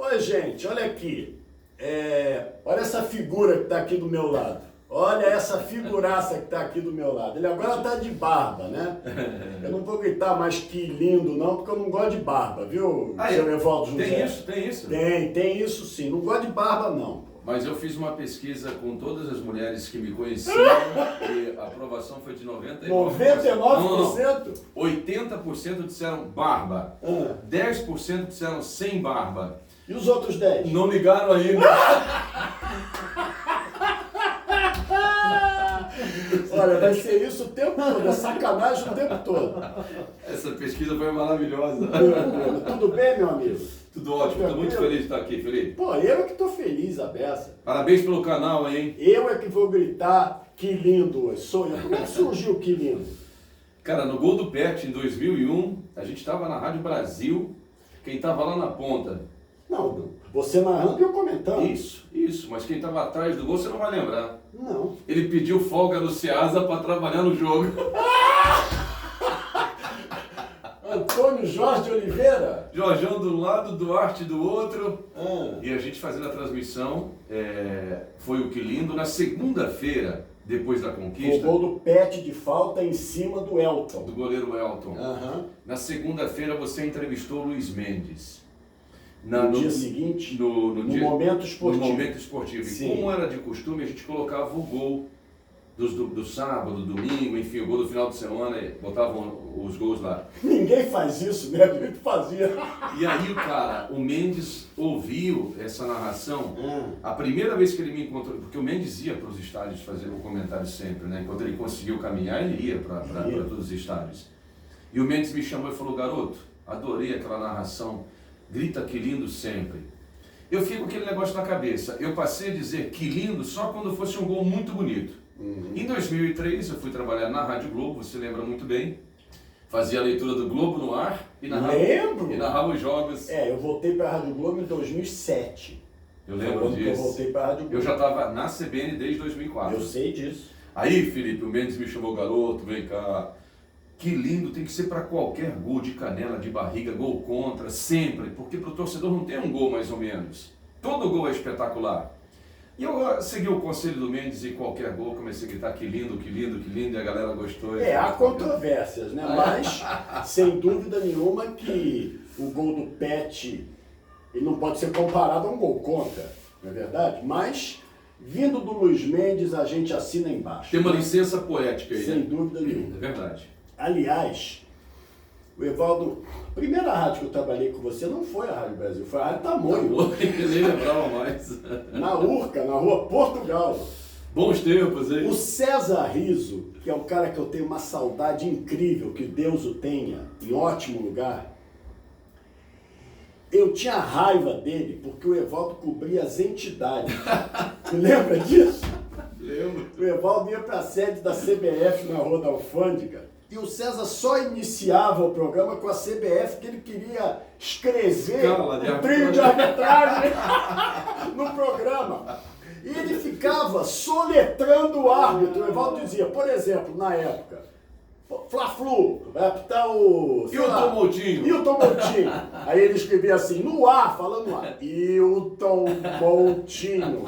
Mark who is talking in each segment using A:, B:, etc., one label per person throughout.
A: Oi, gente, olha aqui. Olha essa figura que está aqui do meu lado. Olha essa figuraça que está aqui do meu lado. Ele agora está de barba, né? Eu não vou gritar mais que lindo, não, porque eu não gosto de barba, viu, seu Evaldo José?
B: Tem isso?
A: Tem isso sim. Não gosto de barba, não.
B: Mas eu fiz uma pesquisa com todas as mulheres que me conheciam e a aprovação foi de 99%.
A: 99%?
B: 80% disseram barba. 10% disseram sem barba.
A: E os outros 10%?
B: Não ligaram ainda.
A: Olha, vai ser isso o tempo todo, é sacanagem o tempo todo.
B: Essa pesquisa foi maravilhosa.
A: Tudo bem, meu amigo?
B: Tudo ótimo, estou muito feliz de estar aqui, Felipe.
A: Pô, eu é que tô feliz, a beça.
B: Parabéns pelo canal, hein?
A: Eu é que vou gritar que lindo, Sônia. Como é que surgiu que lindo?
B: Cara, no Gol do Pet, em 2001, a gente estava na Rádio Brasil, quem estava lá na ponta?
A: Não, você narrando e eu comentando.
B: Isso, mas quem estava atrás do gol você não vai lembrar.
A: Não.
B: Ele pediu folga no Ceasa para trabalhar no jogo.
A: Antônio Jorge de Oliveira?
B: Jorjão de um lado, Duarte do outro. E a gente fazendo a transmissão, foi o que lindo. Na segunda-feira, depois da conquista...
A: O gol do Pet de falta em cima do Elton.
B: Do goleiro Elton.
A: Na
B: Na segunda-feira você entrevistou o Luiz Mendes.
A: No dia seguinte?
B: No
A: momento esportivo.
B: No momento esportivo.
A: Sim.
B: E como era de costume, a gente colocava o gol do sábado, domingo, enfim, o gol do final de semana, botavam os gols lá.
A: Ninguém faz isso, né? A gente fazia.
B: E aí, cara, o Mendes ouviu essa narração. A primeira vez que ele me encontrou, porque o Mendes ia para os estádios fazer o comentário sempre, né? Enquanto ele conseguiu caminhar, ele ia para todos os estádios. E o Mendes me chamou e falou: garoto, adorei aquela narração, grita que lindo sempre. Eu fico com aquele negócio na cabeça. Eu passei a dizer que lindo só quando fosse um gol muito bonito. Em 2003 eu fui trabalhar na Rádio Globo, você lembra muito bem. Fazia a leitura do Globo no ar e narrava os jogos.
A: Eu voltei para a Rádio Globo em 2007.
B: Eu lembro disso.
A: Eu voltei para a Rádio Globo.
B: Eu já estava na CBN desde 2004.
A: Eu sei disso.
B: Aí, Felipe, o Mendes me chamou: garoto, vem cá. Que lindo, tem que ser para qualquer gol de canela, de barriga, gol contra, sempre. Porque para o torcedor não tem um gol mais ou menos. Todo gol é espetacular. E eu segui o conselho do Mendes e qualquer gol comecei a gritar que lindo, que lindo, que lindo, e a galera gostou.
A: Há controvérsias, né? Mas, sem dúvida nenhuma, que o gol do Pet ele não pode ser comparado a um gol contra, não é verdade? Mas, vindo do Luiz Mendes, a gente assina embaixo.
B: Tem uma licença poética aí,
A: sem
B: né?
A: dúvida nenhuma.
B: É verdade.
A: Aliás, o Evaldo, a primeira rádio que eu trabalhei com você não foi a Rádio Brasil, foi a Rádio Tamoio.
B: Eu nem lembrava mais.
A: Na Urca, na rua Portugal.
B: Bons tempos, hein?
A: O César Riso, que é um cara que eu tenho uma saudade incrível, que Deus o tenha, em ótimo lugar. Eu tinha raiva dele porque o Evaldo cobria as entidades. Você lembra disso?
B: Lembro.
A: O Evaldo ia para a sede da CBF na Rua da Alfândega e o César só iniciava o programa com a CBF que ele queria escrever o trilho de arbitragem no programa. E ele ficava soletrando o árbitro. O Evaldo dizia, por exemplo, na época, Fla-Flu, vai apitar o...
B: Hilton Moutinho.
A: Hilton Moutinho. Aí ele escrevia assim, no ar, falando no ar. Hilton Moutinho.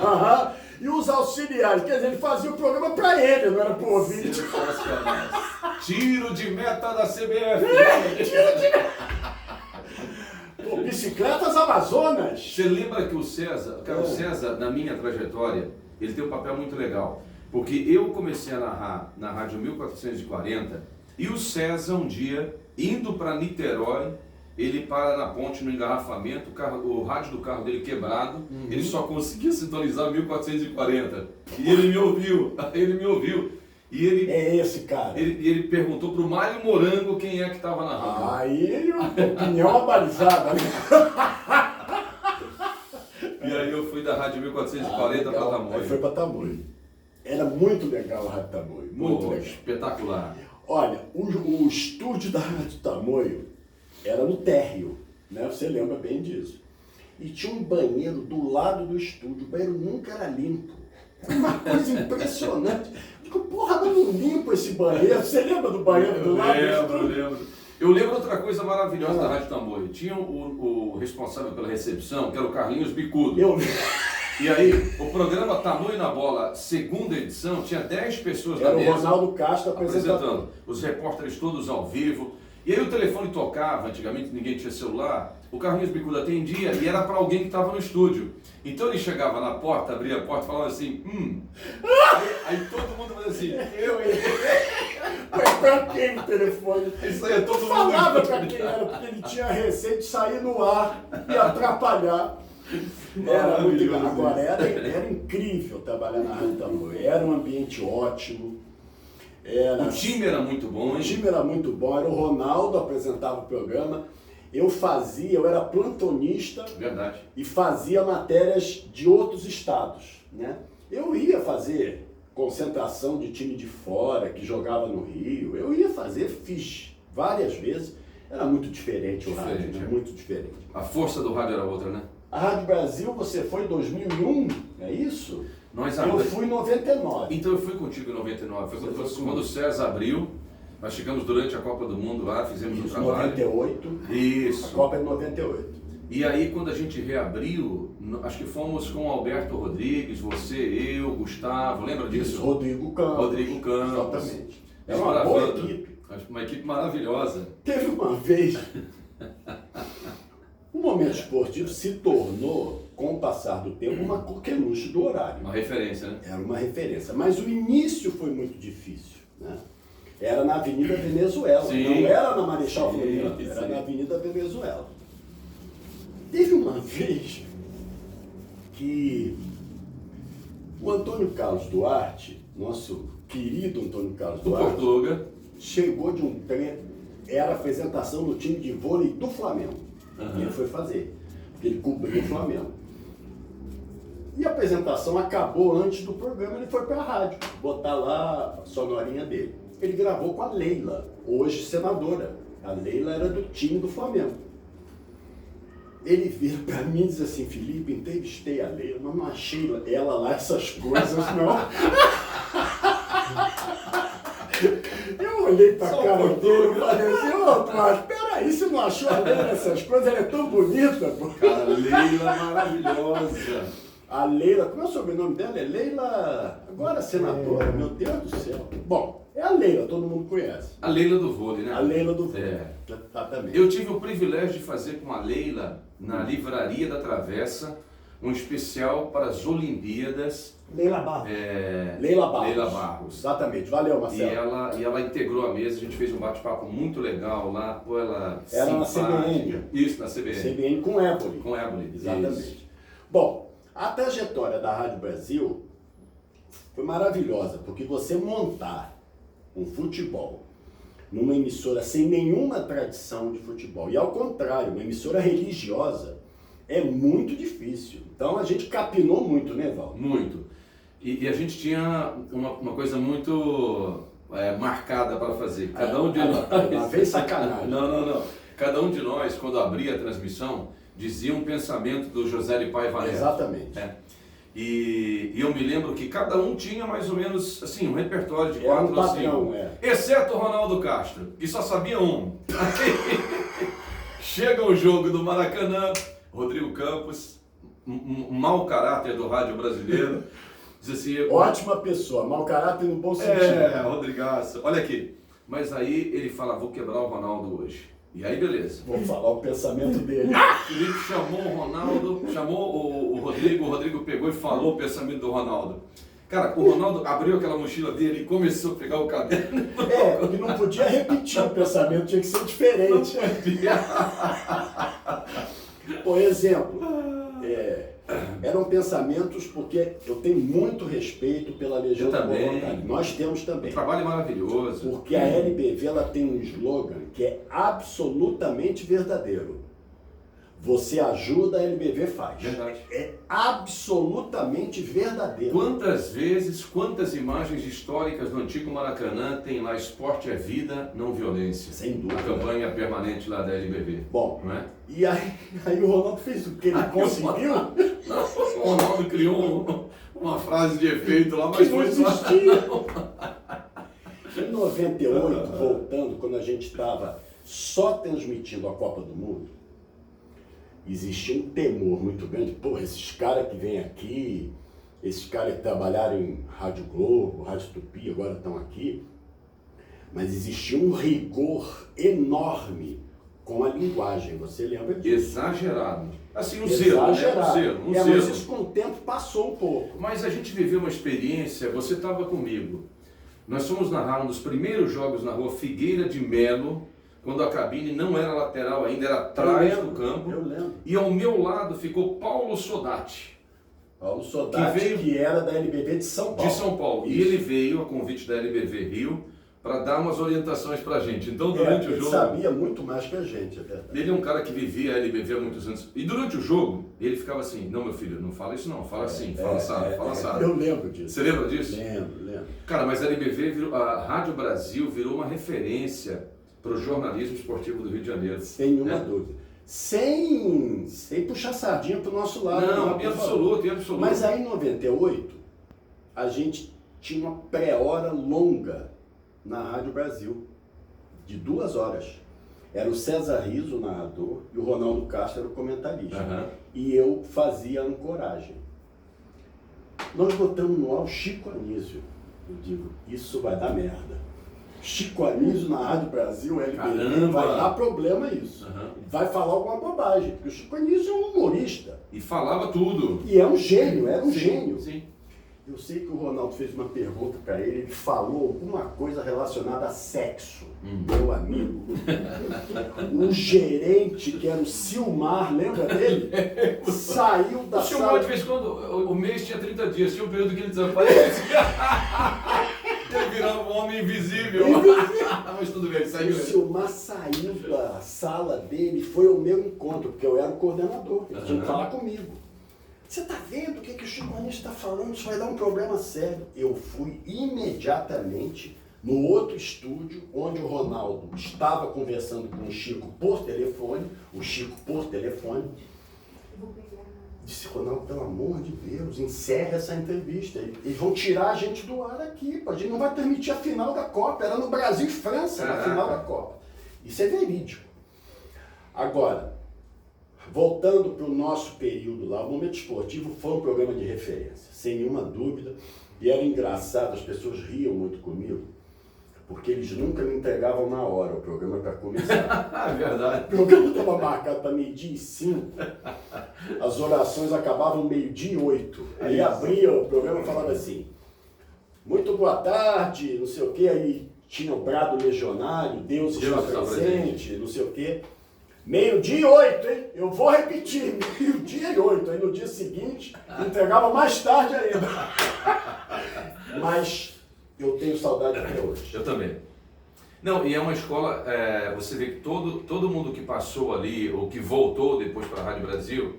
A: E os auxiliares, quer dizer, ele fazia o programa pra ele, não era pro ouvinte.
B: Tiro de meta da CBF.
A: Tiro de meta. Bicicletas Amazonas.
B: Você lembra que o César, o César, na minha trajetória, ele tem um papel muito legal. Porque eu comecei a narrar na Rádio 1440 e o César, um dia, indo para Niterói, ele para na ponte no engarrafamento, o rádio do carro dele quebrado, ele só conseguia sintonizar 1440. E ele me ouviu, E ele,
A: é esse cara.
B: Ele perguntou para o Mário Morango quem é que estava na rádio.
A: Aí, opinião abalizada.
B: E aí eu fui da Rádio 1440 para Tamoio.
A: Aí foi para Tamoio. Era muito legal a Rádio Tamoio, muito legal.
B: Espetacular.
A: Olha, o estúdio da Rádio Tamoio era no térreo, né? Você lembra bem disso. E tinha um banheiro do lado do estúdio, o banheiro nunca era limpo. Uma coisa impressionante. Eu digo, porra, mas não limpo esse banheiro. Você lembra do banheiro do lado do estúdio?
B: Eu lembro. Eu lembro outra coisa maravilhosa da Rádio Tamoio. Tinha o responsável pela recepção, que era o Carlinhos Bicudo. E aí, o programa Tamoio na Bola, segunda edição, tinha 10 pessoas na mesa.
A: Era o Ronaldo Castro apresentando.
B: Os repórteres todos ao vivo. E aí o telefone tocava, antigamente ninguém tinha celular, o Carlinhos Bicudo atendia e era para alguém que estava no estúdio. Então ele chegava na porta, abria a porta e falava assim, aí todo mundo fazia assim,
A: Mas pra quem o telefone?
B: Isso aí é todo mundo.
A: Falava pra quem era, porque ele tinha receio de sair no ar e atrapalhar. Era muito legal. Agora, era incrível trabalhar na Rádio Tamoio. Era um ambiente ótimo.
B: O time era muito bom, hein?
A: O time era muito bom. Era o Ronaldo apresentava o programa. Eu era plantonista.
B: Verdade.
A: E fazia matérias de outros estados, né? Eu ia fazer concentração de time de fora, que jogava no Rio. Fiz várias vezes. Era muito diferente o rádio, né? Muito diferente.
B: A força do rádio era outra, né?
A: A Rádio Brasil, você foi em 2001, é isso? Eu fui em 99.
B: Então eu fui contigo em 99. Foi quando o César abriu. Nós chegamos durante a Copa do Mundo lá, fizemos um trabalho.
A: 98.
B: Isso.
A: A Copa é 98.
B: E aí quando a gente reabriu, acho que fomos com o Alberto Rodrigues, você, eu, Gustavo, lembra disso?
A: Rodrigo Campos.
B: Exatamente.
A: É uma boa equipe.
B: Uma equipe maravilhosa.
A: Teve uma vez... O Momento Esportivo se tornou, com o passar do tempo, uma coqueluche do horário.
B: Uma referência, né?
A: Era uma referência. Mas o início foi muito difícil, né? Era na Avenida Venezuela.
B: Sim.
A: Não era na Marechal Floriano, era na Avenida Venezuela. Teve uma vez que o Antônio Carlos Duarte, nosso querido Antônio Carlos Duarte,
B: Portuga,
A: chegou de um trem, era a apresentação do time de vôlei do Flamengo. E ele foi fazer, porque ele cobriu o Flamengo. E a apresentação acabou antes do programa, ele foi para a rádio, botar lá a sonorinha dele. Ele gravou com a Leila, hoje senadora. A Leila era do time do Flamengo. Ele vira para mim e diz assim, Felipe, entrevistei a Leila, mas não achei ela lá essas coisas, não. Eu olhei pra cara dele e falei assim, mas peraí, você não achou a Leila essas coisas? Ela é tão bonita, pô.
B: Cara, a Leila maravilhosa.
A: A Leila, como é o sobrenome dela? É Leila, agora senadora, meu Deus do céu. Bom, é a Leila, todo mundo conhece.
B: A Leila do vôlei, né?
A: A Leila do vôlei, exatamente.
B: Eu tive o privilégio de fazer com a Leila, na Livraria da Travessa, um especial para as Olimpíadas.
A: Leila Barros. Leila
B: Barros.
A: Exatamente. Valeu, Marcelo.
B: E ela integrou a mesa, a gente fez um bate-papo muito legal lá. Pô, ela
A: era na CBN.
B: Isso, na CBN.
A: CBN com Éboli.
B: Com Éboli.
A: Exatamente. Isso. Bom, a trajetória da Rádio Brasil foi maravilhosa, porque você montar um futebol numa emissora sem nenhuma tradição de futebol, e ao contrário, uma emissora religiosa, é muito difícil. Então a gente capinou muito, né, Val?
B: Muito. E a gente tinha uma coisa muito marcada para fazer. Cada um de nós...
A: Fez sacanagem.
B: Não. Cada um de nós, quando abria a transmissão, dizia um pensamento do José de Paiva Neto.
A: Exatamente.
B: E eu me lembro que cada um tinha mais ou menos assim, um repertório de 4 ou 5. Exceto o Ronaldo Castro, que só sabia um. Chega o jogo do Maracanã, Rodrigo Campos, um mau caráter do rádio brasileiro. Diz assim,
A: ótima pessoa, mau caráter no bom sentido.
B: Rodrigaço. Olha aqui. Mas aí ele fala, vou quebrar o Ronaldo hoje. E aí, beleza.
A: Vou falar o pensamento dele.
B: O Felipe chamou o Ronaldo, chamou o Rodrigo pegou e falou o pensamento do Ronaldo. Cara, o Ronaldo abriu aquela mochila dele e começou a pegar o caderno.
A: Porque não podia repetir o pensamento, tinha que ser diferente. Por exemplo, eram pensamentos, porque eu tenho muito respeito pela Legião da Boa Vontade. Nós temos também.
B: Um trabalho maravilhoso.
A: Porque a LBV ela tem um slogan que é absolutamente verdadeiro. Você ajuda, a LBV faz.
B: Verdade.
A: É absolutamente verdadeiro.
B: Quantas vezes, quantas imagens históricas do antigo Maracanã tem lá esporte é vida, não violência?
A: Sem dúvida.
B: A campanha permanente lá da LBV.
A: Bom,
B: não é?
A: E aí o Ronaldo fez o que? Ele conseguiu?
B: O Ronaldo criou uma frase de efeito lá, mas
A: que
B: foi
A: não existia. Em 98, voltando, quando a gente estava só transmitindo a Copa do Mundo, existia um temor muito grande. Porra, esses caras que vêm aqui, esses caras que trabalharam em Rádio Globo, Rádio Tupi, agora estão aqui, mas existia um rigor enorme com a linguagem, você lembra disso?
B: Exagerado. Assim, um zero, né?
A: Mas isso com o tempo passou um pouco.
B: Mas a gente viveu uma experiência, você estava comigo. Nós fomos narrar um dos primeiros jogos na rua Figueira de Melo, quando a cabine não era lateral ainda, era atrás do campo.
A: Eu lembro.
B: E ao meu lado ficou Paulo Sodati.
A: Paulo Sodati, que era da LBV de São Paulo.
B: De São Paulo. Isso. E ele veio a convite da LBV Rio para dar umas orientações para a gente. Então, durante o jogo...
A: Ele sabia muito mais que a gente, é verdade.
B: Ele é um cara que vivia a LBV há muitos anos. E durante o jogo, ele ficava assim, não, meu filho, não fala isso não, fala assim, fala assado, fala assado.
A: Eu lembro disso.
B: Você lembra disso?
A: Lembro.
B: Cara, mas a LBV, a Rádio Brasil virou uma referência para o jornalismo esportivo do Rio de Janeiro.
A: Sem nenhuma dúvida. Sem puxar sardinha para o nosso lado.
B: Não, em absoluto.
A: Mas aí em 98, a gente tinha uma pré-hora longa na Rádio Brasil, de 2 horas. Era o César Rizzo, o narrador, e o Ronaldo Castro era o comentarista.
B: Uhum.
A: E eu fazia a ancoragem. Nós botamos no ar o Chico Anísio. Eu digo, isso vai dar merda. Chico Anísio na Rádio Brasil, LBV, vai dar problema isso.
B: Uhum.
A: Vai falar alguma bobagem, porque o Chico Anísio é um humorista.
B: E falava tudo.
A: E é um gênio, era um gênio.
B: Sim.
A: Eu sei que o Ronaldo fez uma pergunta para ele, ele falou alguma coisa relacionada a sexo. Meu amigo. O gerente, que era o Silmar, lembra dele? Saiu da sala.
B: O Silmar, de vez em quando, o mês tinha 30 dias, tinha um período que ele desaparecia. Ele virava um homem invisível. Mas tudo bem, ele saiu.
A: O Silmar saiu da sala dele, foi ao meu encontro, porque eu era o coordenador. Ele tinha que falar comigo. Você está vendo o que o Chico Anísio está falando? Isso vai dar um problema sério. Eu fui imediatamente no outro estúdio, onde o Ronaldo estava conversando com o Chico por telefone, disse, Ronaldo, pelo amor de Deus, encerra essa entrevista. Eles vão tirar a gente do ar aqui, a gente não vai permitir a final da Copa. Era no Brasil e França, na final da Copa. Isso é verídico. Agora, voltando para o nosso período lá, o Momento Esportivo foi um programa de referência, sem nenhuma dúvida, e era engraçado, as pessoas riam muito comigo, porque eles nunca me entregavam na hora o programa para começar.
B: É verdade.
A: O programa estava marcado para 12h05, as orações acabavam 12h08, aí abria o programa e falava assim, muito boa tarde, não sei o quê, aí tinha o brado legionário, Deus está presente, não sei o quê. 12h08, hein? Eu vou repetir, 12h08. Aí no dia seguinte, entregava mais tarde ainda. Mas eu tenho saudade até hoje.
B: Eu também. Não, e é uma escola, você vê que todo mundo que passou ali, ou que voltou depois para a Rádio Brasil,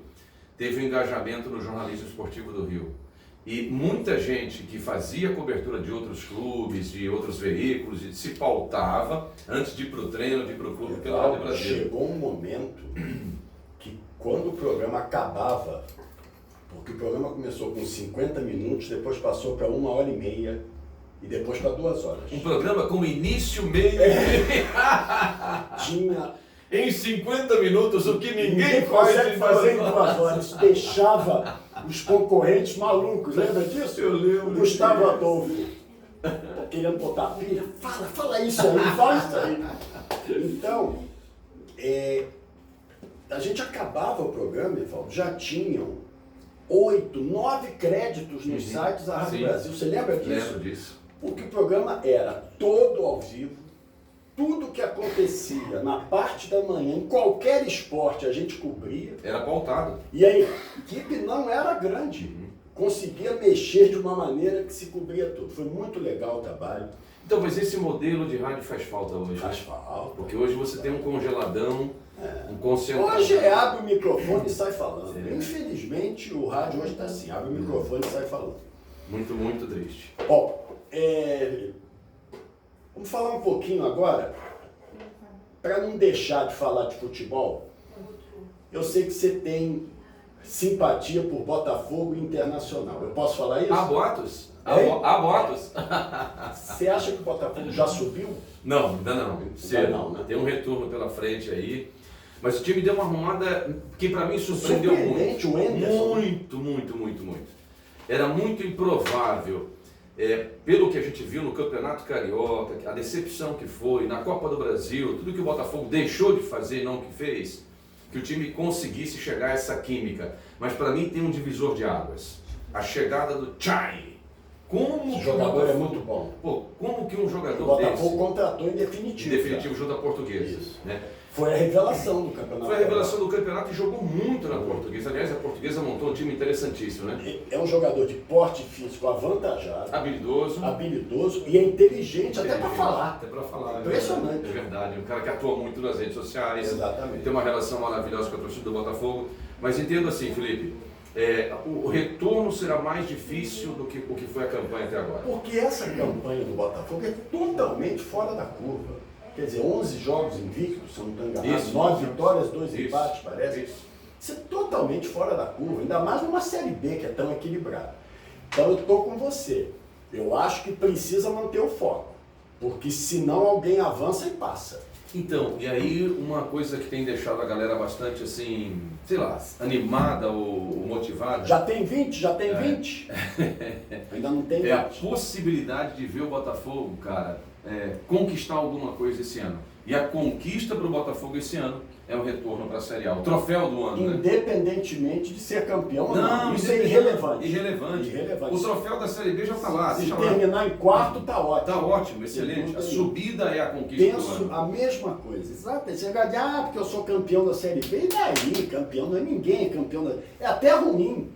B: teve um engajamento no jornalismo esportivo do Rio. E muita gente que fazia cobertura de outros clubes, de outros veículos, e se pautava antes de ir para o treino, de ir para o clube pela Rádio Brasil.
A: Chegou um momento que quando o programa acabava, porque o programa começou com 50 minutos, depois passou para 1h30 e depois para 2 horas.
B: Um programa com início, meio e fim.
A: Tinha...
B: Em 50 minutos, o que ninguém
A: consegue fazer em 2 horas. Deixava os concorrentes malucos, lembra disso?
B: Eu lembro.
A: O Gustavo Adolfo, querendo botar pilha, fala isso aí, fala isso aí. Então, a gente acabava o programa, Evaldo, já tinham 8, 9 créditos nos sites da Rádio Brasil. Você lembra disso?
B: Lembro disso.
A: Porque o programa era todo ao vivo. Tudo que acontecia na parte da manhã, em qualquer esporte, a gente cobria.
B: Era pautado.
A: E a equipe não era grande. Conseguia mexer de uma maneira que se cobria tudo. Foi muito legal o trabalho.
B: Então, mas esse modelo de rádio faz falta hoje?
A: Faz falta.
B: Porque hoje você tem um congeladão, um concentrador.
A: Hoje abre o microfone e sai falando. Infelizmente, o rádio hoje está assim, abre o microfone e sai falando.
B: Muito, muito triste.
A: Ó, vamos falar um pouquinho agora, para não deixar de falar de futebol. Eu sei que você tem simpatia por Botafogo e Internacional. Eu posso falar isso?
B: Há boatos. Há boatos.
A: Você acha que o Botafogo já subiu?
B: Não, ainda não. Cedo.
A: Não, né?
B: Tem um retorno pela frente aí. Mas o time deu uma arrumada que para mim surpreendeu muito.
A: O Anderson.
B: Muito. Era muito improvável, pelo que a gente viu no Campeonato Carioca, a decepção que foi, na Copa do Brasil, tudo que o Botafogo deixou de fazer e não que fez, que o time conseguisse chegar a essa química. Mas para mim tem um divisor de águas. A chegada do Chay.
A: Esse jogador é muito bom.
B: Pô, como que um jogador
A: o Botafogo contratou em definitivo.
B: Em definitivo, junto à Portuguesa.
A: Isso.
B: Né?
A: Foi a revelação do campeonato.
B: Foi a revelação do campeonato e jogou muito na Portuguesa. Aliás, a Portuguesa montou um time interessantíssimo, né?
A: É um jogador de porte físico avantajado.
B: Habilidoso
A: E é inteligente até para falar.
B: Até para falar.
A: Impressionante.
B: É verdade. Um cara que atua muito nas redes sociais.
A: Exatamente.
B: Tem uma relação maravilhosa com a torcida do Botafogo. Mas entendo assim, Felipe, o retorno será mais difícil do que o que foi a campanha até agora.
A: Porque essa campanha do Botafogo é totalmente fora da curva. Quer dizer, 11 jogos invictos, se eu não estou enganado, 9 vitórias, 2 empates, parece. Isso é totalmente fora da curva, ainda mais numa Série B que é tão equilibrada. Então eu estou com você. Eu acho que precisa manter o foco, porque senão alguém avança e passa.
B: Então, e aí uma coisa que tem deixado a galera bastante assim, sei lá, animada ou motivada.
A: Já tem 20? Já tem 20? Ainda não tem 20.
B: É a possibilidade de ver o Botafogo, cara, conquistar alguma coisa esse ano. E a conquista para o Botafogo esse ano é o retorno para a Série A, o troféu do ano.
A: Independentemente de ser campeão ou
B: não.
A: Isso é irrelevante.
B: O troféu da Série B já está lá.
A: Se terminar em quarto, está ótimo.
B: Está ótimo, excelente. A subida é a conquista do ano.
A: Penso a mesma coisa. Exato. Você vai dizer, porque eu sou campeão da Série B. E daí? Campeão não é ninguém, é campeão da... É até ruim.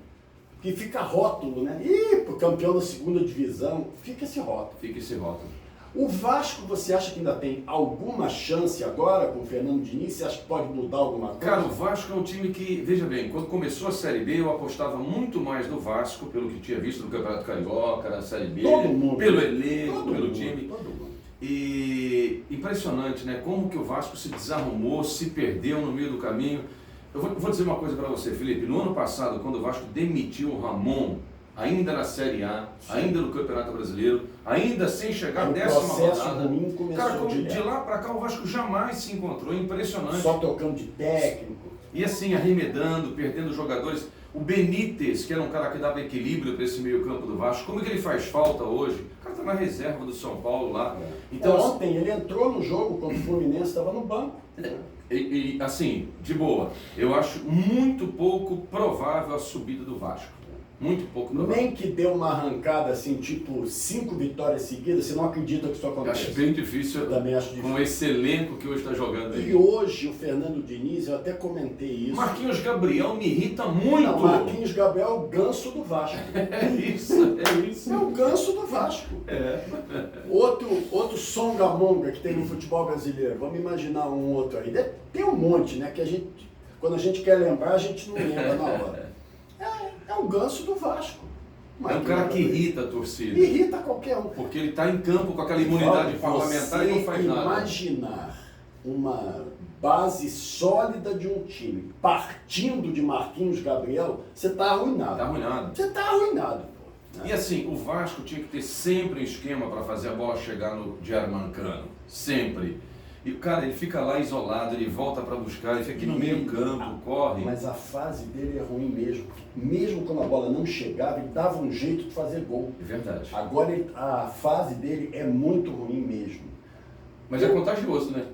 A: Que fica rótulo, né? Pro campeão da segunda divisão, fica esse rótulo. O Vasco, você acha que ainda tem alguma chance agora com o Fernando Diniz? Você acha que pode mudar alguma coisa?
B: Cara, o Vasco é um time que, veja bem, quando começou a Série B, eu apostava muito mais no Vasco, pelo que tinha visto no Campeonato Carioca, na Série B, pelo elenco, pelo time.
A: Todo mundo.
B: E impressionante, né? Como que o Vasco se desarrumou, se perdeu no meio do caminho. Eu vou dizer uma coisa para você, Felipe. No ano passado, quando o Vasco demitiu o Ramon, ainda na Série A, ainda no Campeonato Brasileiro, ainda sem chegar à 10ª rodada. Cara, de lá para cá o Vasco jamais se encontrou, impressionante.
A: Só trocando de técnico.
B: E assim, arremedando, perdendo jogadores. O Benítez, que era um cara que dava equilíbrio para esse meio campo do Vasco, como é que ele faz falta hoje? O cara está na reserva do São Paulo lá.
A: Então, ontem ele entrou no jogo quando o Fluminense estava no banco.
B: E assim, de boa, eu acho muito pouco provável a subida do Vasco. Muito pouco provável.
A: Nem que deu uma arrancada assim, tipo 5 vitórias seguidas, você não acredita que isso aconteça?
B: Acho bem difícil.
A: Eu também acho difícil.
B: Com esse elenco que hoje está jogando aí.
A: E hoje o Fernando Diniz, eu até comentei isso.
B: Marquinhos Gabriel me irrita muito.
A: Não, Marquinhos Gabriel é o ganso do Vasco.
B: É isso.
A: É o ganso do Vasco. Outro songamonga que tem no futebol brasileiro. Vamos imaginar um outro aí. Tem um monte, né? Que a gente, quando a gente quer lembrar, a gente não lembra na hora. É o ganso do Vasco.
B: É um cara que irrita a torcida.
A: Irrita qualquer um.
B: Porque ele está em campo com aquela imunidade parlamentar e não faz nada.
A: Imaginar uma base sólida de um time partindo de Marquinhos Gabriel, você está arruinado. Você está arruinado. Pô, né?
B: E assim, o Vasco tinha que ter sempre um esquema para fazer a bola chegar no Germancano. Sempre. E o cara, ele fica lá isolado, ele volta para buscar, ele fica aqui no meio campo, corre.
A: Mas a fase dele é ruim mesmo. Mesmo quando a bola não chegava, ele dava um jeito de fazer gol.
B: É verdade.
A: Agora a fase dele é muito ruim mesmo.
B: Mas é contagioso, né?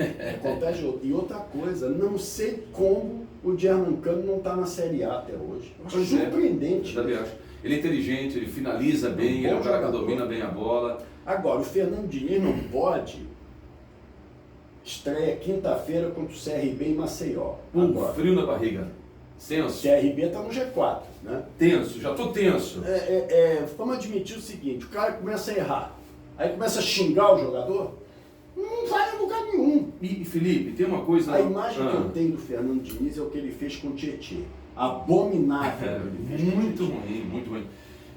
A: É contagioso. E outra coisa, não sei como o Germancano não está na Série A até hoje. Surpreendente.
B: Eu também acho. Ele é inteligente, ele finaliza bem, ele é um cara que domina bem a bola.
A: Agora, o Fernando Diniz não pode... Estreia quinta-feira contra o CRB em Maceió.
B: Frio na barriga. Tenso.
A: O CRB está no G4, né?
B: Tenso, já estou tenso.
A: Vamos admitir o seguinte, o cara começa a errar, aí começa a xingar o jogador, não vai a lugar nenhum.
B: E Felipe, tem uma coisa...
A: A imagem que eu tenho do Fernando Diniz é o que ele fez com o Tietê. Abominável.
B: Muito ruim.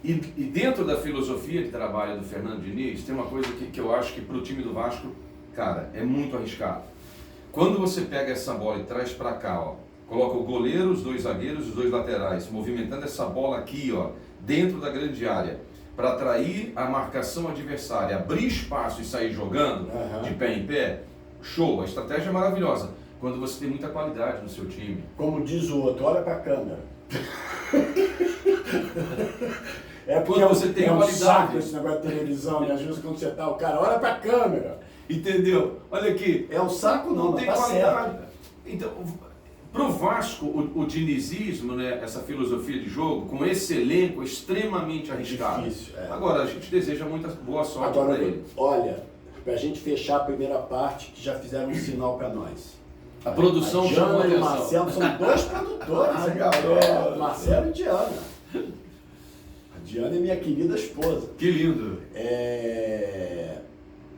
B: E dentro da filosofia de trabalho do Fernando Diniz, tem uma coisa que eu acho que para o time do Vasco, cara, é muito arriscado. Quando você pega essa bola e traz para cá, ó, coloca o goleiro, os 2 zagueiros e os 2 laterais, movimentando essa bola aqui, ó, dentro da grande área, para atrair a marcação adversária, abrir espaço e sair jogando de pé em pé, show, a estratégia é maravilhosa. Quando você tem muita qualidade no seu time.
A: Como diz o outro, olha para a câmera. É porque
B: quando você tem qualidade.
A: Saco esse negócio de televisão, né? Às vezes quando você tá, o cara olha para a câmera.
B: Entendeu? Olha aqui.
A: É um saco não
B: tem
A: tá
B: qualidade.
A: Certo.
B: Então, pro Vasco, o dinizismo, né, essa filosofia de jogo, com esse elenco extremamente arriscado.
A: Difícil,
B: Agora, a gente deseja muita boa sorte para ele.
A: Olha, pra gente fechar a primeira parte, que já fizeram um sinal para nós.
B: A produção
A: chamou a Diana e o Marcelo são 2 produtores, Marcelo e Diana. A Diana é minha querida esposa.
B: Que lindo.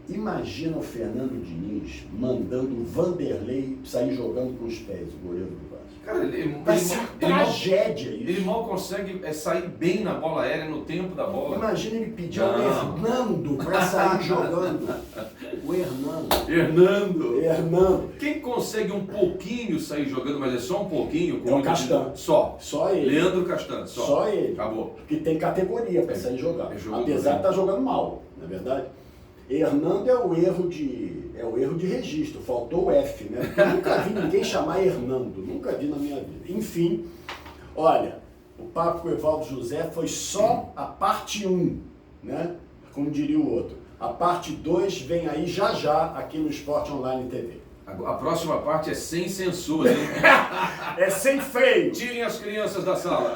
A: Imagina o Fernando Diniz mandando o Vanderlei sair jogando com os pés, o goleiro do Vasco.
B: Cara,
A: vai ser tragédia isso.
B: Ele mal consegue sair bem na bola aérea no tempo da bola.
A: Imagina ele pedir ao Hernando para sair jogando. O Hernando.
B: Quem consegue um pouquinho sair jogando, mas é só um pouquinho?
A: É o Castan.
B: Só
A: ele.
B: Leandro Castan.
A: Só ele.
B: Acabou.
A: Porque tem categoria para sair jogando. Apesar de estar jogando mal, não é verdade? Hernando é o erro de registro, faltou o F, né? Porque eu nunca vi ninguém chamar Hernando, nunca vi na minha vida. Enfim, olha, o papo com o Evaldo José foi só a parte 1, né? Como diria o outro. A parte 2 vem aí já aqui no Esporte Online TV.
B: A próxima parte é sem censura, hein?
A: É sem freio.
B: Tirem as crianças da sala.